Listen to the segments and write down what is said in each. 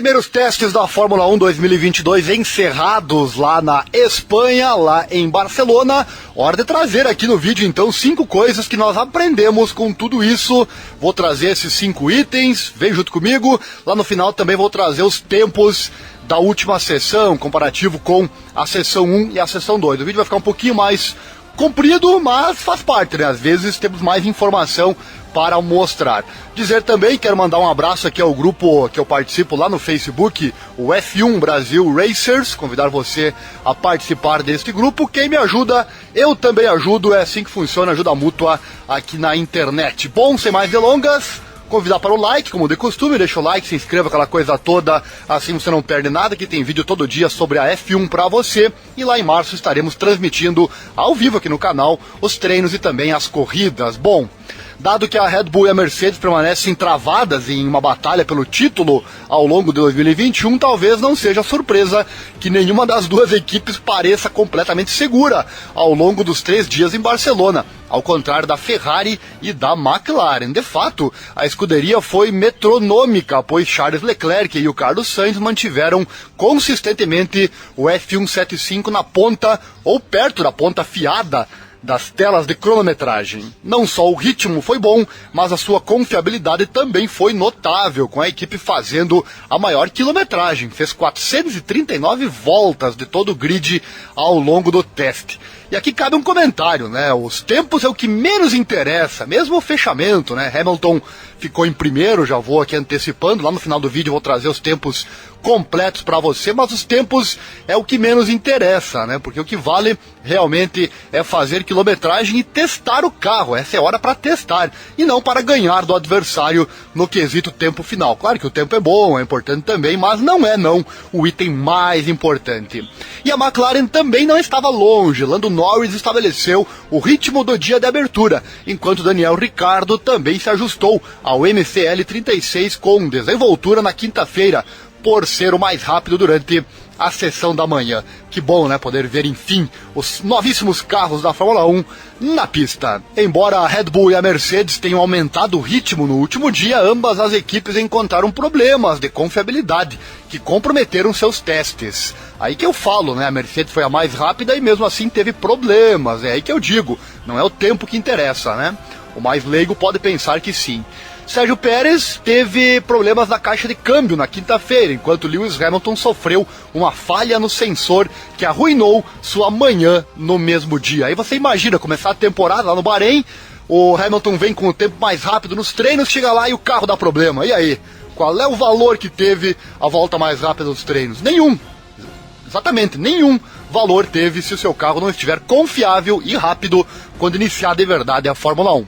Primeiros testes da Fórmula 1 2022 encerrados lá na Espanha, lá em Barcelona. Hora de trazer aqui no vídeo, então, 5 coisas que nós aprendemos com tudo isso. Vou trazer esses 5 itens, vem junto comigo. Lá no final também vou trazer os tempos da última sessão, comparativo com a sessão 1 e a sessão 2. O vídeo vai ficar um pouquinho mais comprido, mas faz parte, né? Às vezes temos mais informação para mostrar. Dizer também, quero mandar um abraço aqui ao grupo que eu participo lá no Facebook, o F1 Brasil Racers, convidar você a participar deste grupo. Quem me ajuda, eu também ajudo, é assim que funciona, ajuda mútua aqui na internet. Bom, sem mais delongas, convidar para o like, como de costume, deixa o like, se inscreva, aquela coisa toda, assim você não perde nada, que tem vídeo todo dia sobre a F1 para você, e lá em março estaremos transmitindo ao vivo aqui no canal os treinos e também as corridas. Bom, dado que a Red Bull e a Mercedes permanecem travadas em uma batalha pelo título ao longo de 2021, talvez não seja surpresa que nenhuma das duas equipes pareça completamente segura ao longo dos 3 dias em Barcelona, ao contrário da Ferrari e da McLaren. De fato, a escuderia foi metronômica, pois Charles Leclerc e o Carlos Sainz mantiveram consistentemente o F175 na ponta ou perto da ponta afiada das telas de cronometragem. Não só o ritmo foi bom, mas a sua confiabilidade também foi notável, com a equipe fazendo a maior quilometragem. Fez 439 voltas de todo o grid ao longo do teste. E aqui cabe um comentário, né? Os tempos é o que menos interessa, mesmo o fechamento, né? Hamilton ficou em primeiro, já vou aqui antecipando, lá no final do vídeo vou trazer os tempos completos para você, mas os tempos é o que menos interessa, né? Porque o que vale realmente é fazer quilometragem e testar o carro. Essa é hora para testar e não para ganhar do adversário no quesito tempo final. Claro que o tempo é bom, é importante também, mas não é o item mais importante. E a McLaren também não estava longe. Lando Norris estabeleceu o ritmo do dia de abertura, enquanto Daniel Ricciardo também se ajustou ao MCL 36 com desenvoltura na quinta-feira, por ser o mais rápido durante a sessão da manhã. Que bom, né, poder ver, enfim, os novíssimos carros da Fórmula 1 na pista. Embora a Red Bull e a Mercedes tenham aumentado o ritmo no último dia, ambas as equipes encontraram problemas de confiabilidade que comprometeram seus testes. Aí que eu falo, né, a Mercedes foi a mais rápida e mesmo assim teve problemas. É aí que eu digo, não é o tempo que interessa, né? O mais leigo pode pensar que sim. Sérgio Pérez teve problemas na caixa de câmbio na quinta-feira, enquanto Lewis Hamilton sofreu uma falha no sensor que arruinou sua manhã no mesmo dia. Aí você imagina começar a temporada lá no Bahrein, o Hamilton vem com o tempo mais rápido nos treinos, chega lá e o carro dá problema. E aí? Qual é o valor que teve a volta mais rápida dos treinos? Nenhum. Exatamente, nenhum valor teve se o seu carro não estiver confiável e rápido quando iniciar de verdade a Fórmula 1.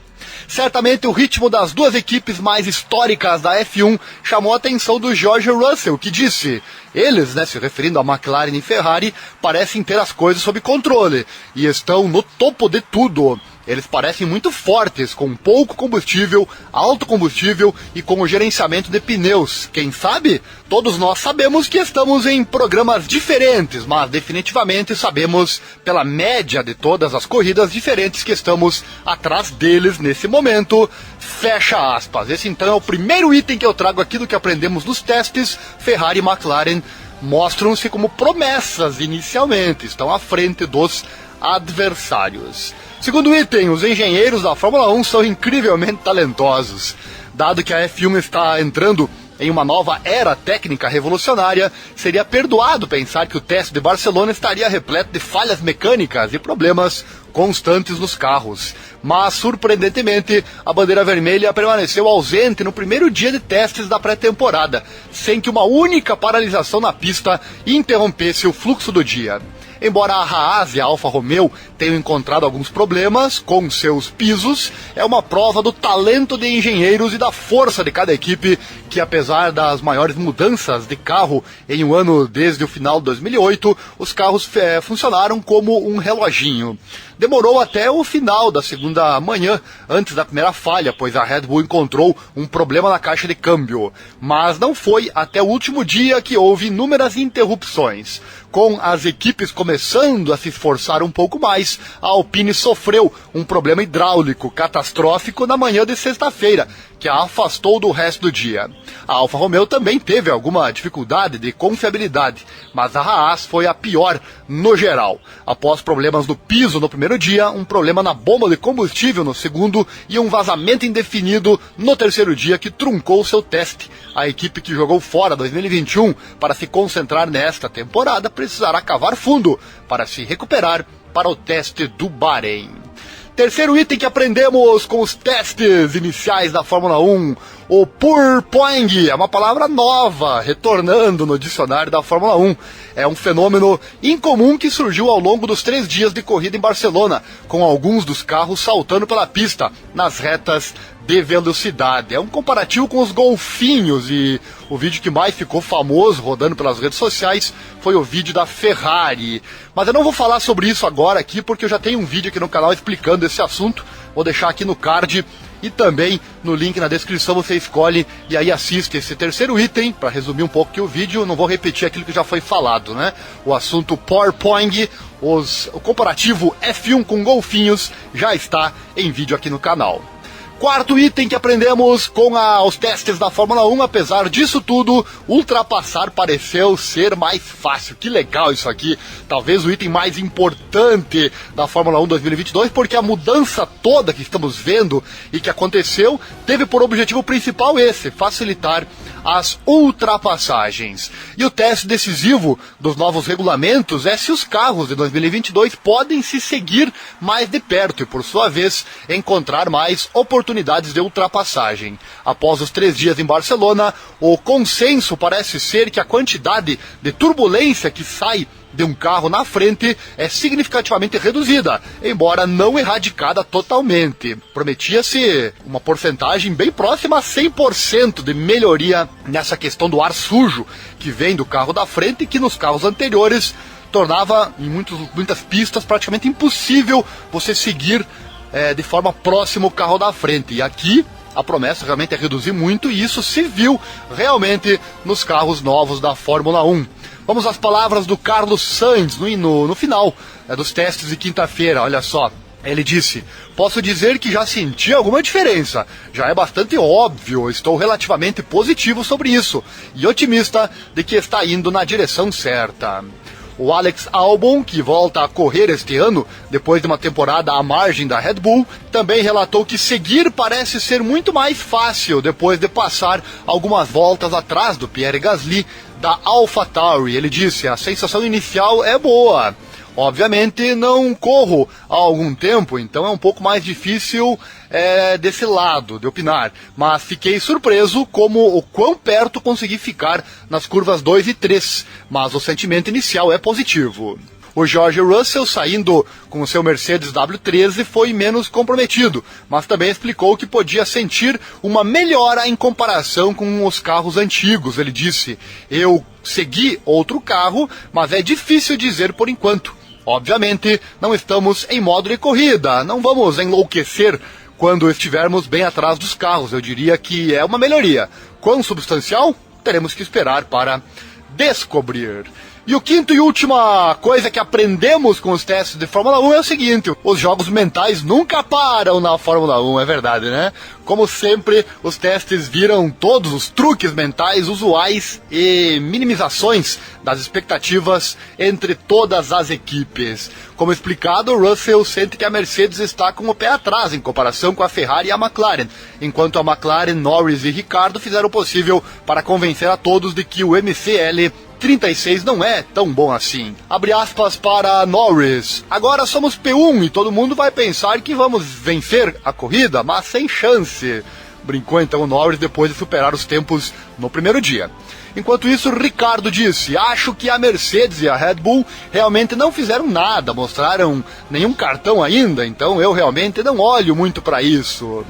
Certamente o ritmo das duas equipes mais históricas da F1 chamou a atenção do George Russell, que disse: eles, né, se referindo a McLaren e Ferrari, parecem ter as coisas sob controle e estão no topo de tudo. Eles parecem muito fortes, com pouco combustível, alto combustível e com o gerenciamento de pneus. Quem sabe? Todos nós sabemos que estamos em programas diferentes, mas definitivamente sabemos, pela média de todas as corridas diferentes, que estamos atrás deles nesse momento. Fecha aspas. Esse então é o primeiro item que eu trago aqui do que aprendemos nos testes. Ferrari e McLaren mostram-se como promessas inicialmente, estão à frente dos adversários. Segundo item, os engenheiros da Fórmula 1 são incrivelmente talentosos. Dado que a F1 está entrando em uma nova era técnica revolucionária, seria perdoado pensar que o teste de Barcelona estaria repleto de falhas mecânicas e problemas constantes nos carros. Mas, surpreendentemente, a bandeira vermelha permaneceu ausente no primeiro dia de testes da pré-temporada, sem que uma única paralisação na pista interrompesse o fluxo do dia. Embora a Haas e a Alfa Romeo tenham encontrado alguns problemas com seus pisos, é uma prova do talento de engenheiros e da força de cada equipe que, apesar das maiores mudanças de carro em um ano desde o final de 2008, os carros funcionaram como um reloginho. Demorou até o final da segunda manhã, antes da primeira falha, pois a Red Bull encontrou um problema na caixa de câmbio. Mas não foi até o último dia que houve inúmeras interrupções. com as equipes começando a se esforçar um pouco mais, a Alpine sofreu um problema hidráulico catastrófico na manhã de sexta-feira, que a afastou do resto do dia. A Alfa Romeo também teve alguma dificuldade de confiabilidade, mas a Haas foi a pior no geral. Após problemas no piso no primeiro dia, um problema na bomba de combustível no segundo e um vazamento indefinido no terceiro dia que truncou seu teste. A equipe que jogou fora 2021 para se concentrar nesta temporada precisará cavar fundo para se recuperar para o teste do Bahrein. Terceiro item que aprendemos com os testes iniciais da Fórmula 1, o porpoising, é uma palavra nova, retornando no dicionário da Fórmula 1. É um fenômeno incomum que surgiu ao longo dos 3 dias de corrida em Barcelona, com alguns dos carros saltando pela pista, nas retas de velocidade. É um comparativo com os golfinhos, e o vídeo que mais ficou famoso rodando pelas redes sociais foi o vídeo da Ferrari. Mas eu não vou falar sobre isso agora aqui, porque eu já tenho um vídeo aqui no canal explicando esse assunto. Vou deixar aqui no card e também no link na descrição, você escolhe e aí assiste esse terceiro item. Para resumir um pouco aqui o vídeo, não vou repetir aquilo que já foi falado, né? O assunto porpoising, o comparativo F1 com golfinhos, já está em vídeo aqui no canal. Quarto item que aprendemos com os testes da Fórmula 1, apesar disso tudo, ultrapassar pareceu ser mais fácil. Que legal isso aqui, talvez o item mais importante da Fórmula 1 2022, porque a mudança toda que estamos vendo e que aconteceu, teve por objetivo principal esse, facilitar as ultrapassagens. E o teste decisivo dos novos regulamentos é se os carros de 2022 podem se seguir mais de perto e, por sua vez, encontrar mais oportunidades de ultrapassagem. Após os 3 dias em Barcelona, o consenso parece ser que a quantidade de turbulência que sai de um carro na frente é significativamente reduzida, embora não erradicada totalmente. Prometia-se uma porcentagem bem próxima a 100% de melhoria nessa questão do ar sujo que vem do carro da frente e que nos carros anteriores tornava em muitas pistas praticamente impossível você seguir de forma próxima o carro da frente. E aqui a promessa realmente é reduzir muito, e isso se viu realmente nos carros novos da Fórmula 1. Vamos às palavras do Carlos Sainz no final dos testes de quinta-feira. Olha só, ele disse: posso dizer que já senti alguma diferença, já é bastante óbvio, estou relativamente positivo sobre isso e otimista de que está indo na direção certa. O Alex Albon, que volta a correr este ano, depois de uma temporada à margem da Red Bull, também relatou que seguir parece ser muito mais fácil depois de passar algumas voltas atrás do Pierre Gasly da AlphaTauri. Ele disse: a sensação inicial é boa. Obviamente não corro há algum tempo, então é um pouco mais difícil desse lado de opinar, mas fiquei surpreso como o quão perto consegui ficar nas curvas 2 e 3, mas o sentimento inicial é positivo. O George Russell, saindo com o seu Mercedes W13, foi menos comprometido, mas também explicou que podia sentir uma melhora em comparação com os carros antigos. Ele disse: eu segui outro carro, mas é difícil dizer por enquanto. Obviamente, não estamos em modo de corrida, não vamos enlouquecer quando estivermos bem atrás dos carros. Eu diria que é uma melhoria. Quão substancial? Teremos que esperar para descobrir. E o quinto e última coisa que aprendemos com os testes de Fórmula 1 é o seguinte: os jogos mentais nunca param na Fórmula 1, é verdade, né? Como sempre, os testes viram todos os truques mentais usuais e minimizações das expectativas entre todas as equipes. Como explicado, Russell sente que a Mercedes está com o pé atrás em comparação com a Ferrari e a McLaren, enquanto a McLaren, Norris e Ricciardo fizeram o possível para convencer a todos de que o MCL 36 não é tão bom assim. Abre aspas para Norris: agora somos P1 e todo mundo vai pensar que vamos vencer a corrida, mas sem chance. Brincou então o Norris depois de superar os tempos no primeiro dia. Enquanto isso, Ricciardo disse: acho que a Mercedes e a Red Bull realmente não fizeram nada, mostraram nenhum cartão ainda, então eu realmente não olho muito para isso.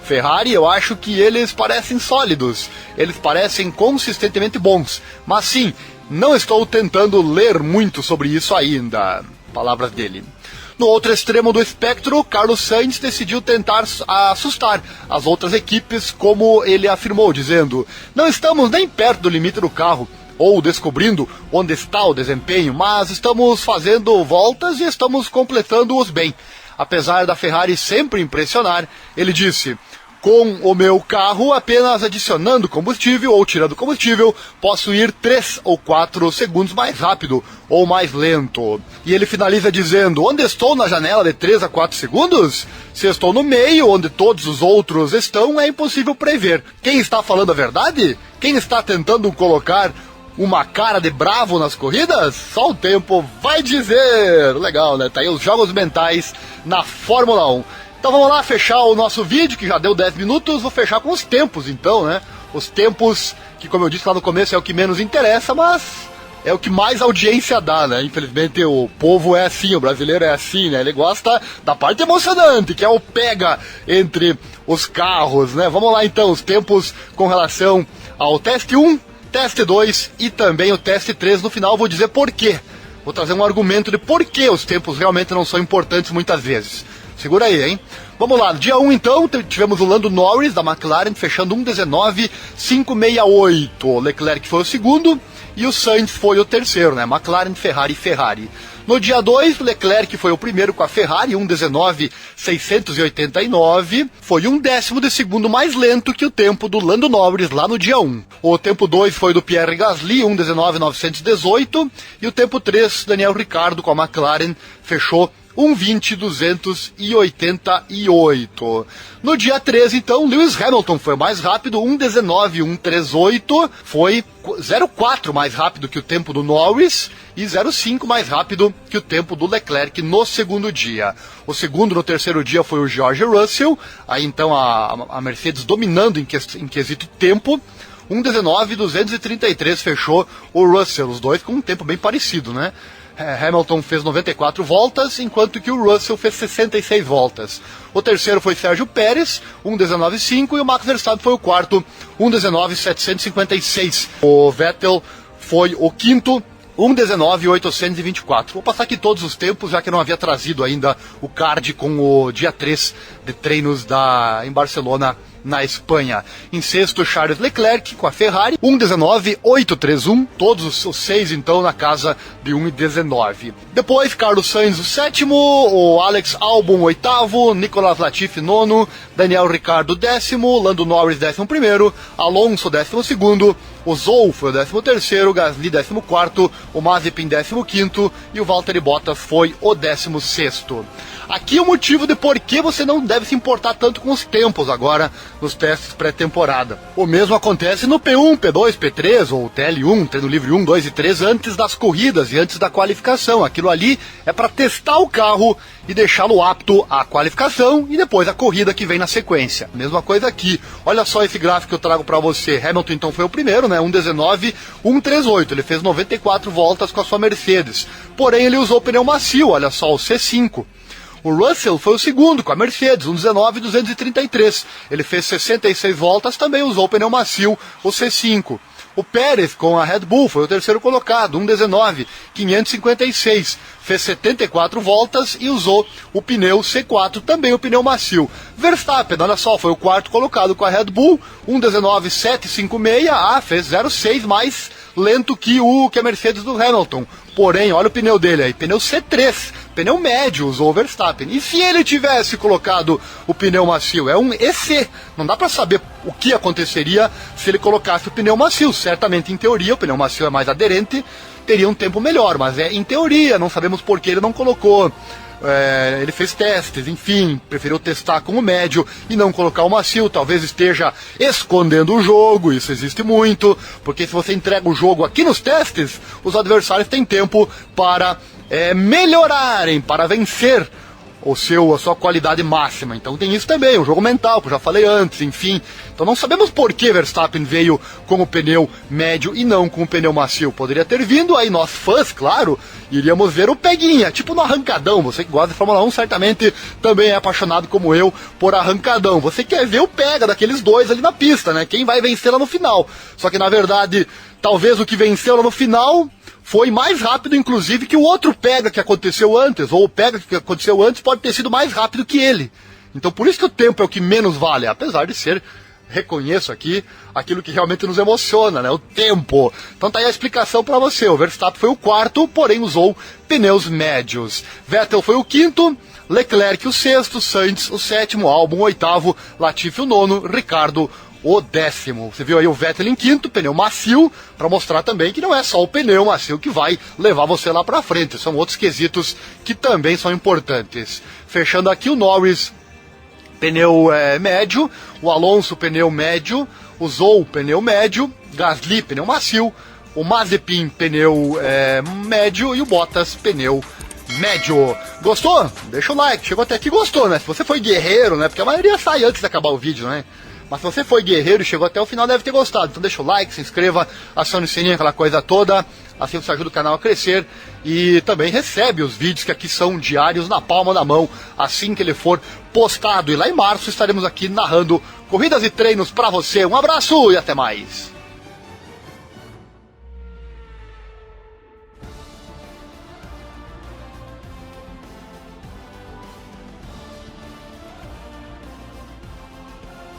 Ferrari, eu acho que eles parecem sólidos, eles parecem consistentemente bons, mas sim, não estou tentando ler muito sobre isso ainda. Palavras dele. No outro extremo do espectro, Carlos Sainz decidiu tentar assustar as outras equipes, como ele afirmou, dizendo: não estamos nem perto do limite do carro, ou descobrindo onde está o desempenho, mas estamos fazendo voltas e estamos completando-os bem. Apesar da Ferrari sempre impressionar, ele disse: com o meu carro, apenas adicionando combustível ou tirando combustível, posso ir 3 ou 4 segundos mais rápido ou mais lento. E ele finaliza dizendo: onde estou na janela de 3 a 4 segundos? Se estou no meio, onde todos os outros estão, é impossível prever. Quem está falando a verdade? Quem está tentando colocar uma cara de bravo nas corridas? Só o tempo vai dizer. Legal, né? Tá aí os jogos mentais na Fórmula 1. Então vamos lá fechar o nosso vídeo, que já deu 10 minutos, vou fechar com os tempos então, né? Os tempos, que como eu disse lá no começo, é o que menos interessa, mas é o que mais audiência dá, né? Infelizmente o povo é assim, o brasileiro é assim, né? Ele gosta da parte emocionante, que é o pega entre os carros, né? Vamos lá então, os tempos com relação ao teste 1, teste 2 e também o teste 3. No final vou dizer por quê. Vou trazer um argumento de por que os tempos realmente não são importantes muitas vezes. Segura aí, hein? Vamos lá, dia 1 então, tivemos o Lando Norris da McLaren fechando 1:19.568. O Leclerc foi o segundo e o Sainz foi o terceiro, né? McLaren, Ferrari, Ferrari. No dia 2, o Leclerc foi o primeiro com a Ferrari, 1:19.689. Foi 1/10 de segundo mais lento que o tempo do Lando Norris lá no dia 1. O tempo 2 foi do Pierre Gasly, 1:19.918. E o tempo 3, Daniel Ricciardo com a McLaren, fechou 1:20.288. No dia 13, então, Lewis Hamilton foi mais rápido, 1:19.138. Foi 0,4 mais rápido que o tempo do Norris e 0,5 mais rápido que o tempo do Leclerc no segundo dia. O segundo no terceiro dia foi o George Russell, aí então a Mercedes dominando em quesito tempo. 1:19.233 fechou o Russell, os dois com um tempo bem parecido, né? Hamilton fez 94 voltas, enquanto que o Russell fez 66 voltas. O terceiro foi Sérgio Pérez, 1:19.5, e o Max Verstappen foi o quarto, 1:19.756. O Vettel foi o quinto, 1:19.824. Vou passar aqui todos os tempos, já que eu não havia trazido ainda o card com o dia 3 de treinos em Barcelona, na Espanha. Em sexto, Charles Leclerc com a Ferrari, 1:19.831, todos os 6 então na casa de 1:19. Depois, Carlos Sainz o sétimo, o Alex Albon o oitavo, Nicolas Latifi nono, Daniel Ricciardo 10º, Lando Norris 11º, Alonso 12º, o Zhou foi o 13º, Gasly 14º, o Mazepin 15º e o Valtteri Bottas foi o 16º. Aqui o motivo de por que você não deve se importar tanto com os tempos agora nos testes pré-temporada. O mesmo acontece no P1, P2, P3 ou TL1, treino livre 1, 2 e 3 antes das corridas e antes da qualificação. Aquilo ali é para testar o carro e deixá-lo apto à qualificação e depois a corrida que vem na sequência. Mesma coisa aqui. Olha só esse gráfico que eu trago para você. Hamilton então foi o primeiro, né? 1:19.138. Ele fez 94 voltas com a sua Mercedes. Porém ele usou pneu macio, olha só, o C5. O Russell foi o segundo com a Mercedes, 1:19.233. Ele fez 66 voltas, também usou o pneu macio, o C5. O Pérez com a Red Bull foi o terceiro colocado, 1:19.556. Fez 74 voltas e usou o pneu C4, também o pneu macio. Verstappen, olha só, foi o quarto colocado com a Red Bull, 1:19.756. Fez 0,6 mais lento que a Mercedes do Hamilton. Porém, olha o pneu dele aí, pneu C3, pneu médio usou o Verstappen. E se ele tivesse colocado o pneu macio? É um EC. Não dá para saber o que aconteceria se ele colocasse o pneu macio. Certamente, em teoria, o pneu macio é mais aderente, teria um tempo melhor, mas é em teoria, não sabemos por que ele não colocou. Ele fez testes, enfim, preferiu testar com o médio e não colocar o macio, talvez esteja escondendo o jogo, isso existe muito, porque se você entrega o jogo aqui nos testes, os adversários têm tempo para melhorarem, para vencer a sua qualidade máxima. Então tem isso também, o jogo mental, que eu já falei antes, enfim. Então não sabemos por que Verstappen veio com o pneu médio e não com o pneu macio. Poderia ter vindo, aí nós fãs, claro, iríamos ver o peguinha, tipo no arrancadão. Você que gosta de Fórmula 1 certamente também é apaixonado como eu por arrancadão. Você quer ver o pega daqueles dois ali na pista, né? Quem vai vencer lá no final. Só que na verdade, talvez o que venceu lá no final foi mais rápido, inclusive, que o outro pega que aconteceu antes, ou o pega que aconteceu antes pode ter sido mais rápido que ele. Então por isso que o tempo é o que menos vale, apesar de ser reconheço aqui aquilo que realmente nos emociona, né? O tempo. Então tá aí a explicação para você. O Verstappen foi o quarto, porém usou pneus médios. Vettel foi o quinto, Leclerc o sexto, Sainz o sétimo, Albon o oitavo, Latifi o nono, Ricardo o décimo. Você viu aí o Vettel em quinto, pneu macio, para mostrar também que não é só o pneu macio que vai levar você lá para frente. São outros quesitos que também são importantes. Fechando aqui o Norris, pneu médio, o Alonso pneu médio, o Zhou pneu médio, Gasly pneu macio, o Mazepin pneu médio e o Bottas pneu médio. Gostou? Deixa o like. Chegou até aqui, gostou, né? Se você foi guerreiro, né? Porque a maioria sai antes de acabar o vídeo, né? Mas se você foi guerreiro e chegou até o final, deve ter gostado. Então deixa o like, se inscreva, acione o sininho, aquela coisa toda. Assim você ajuda o canal a crescer. E também recebe os vídeos que aqui são diários na palma da mão, assim que ele for postado. E lá em março estaremos aqui narrando corridas e treinos para você. Um abraço e até mais.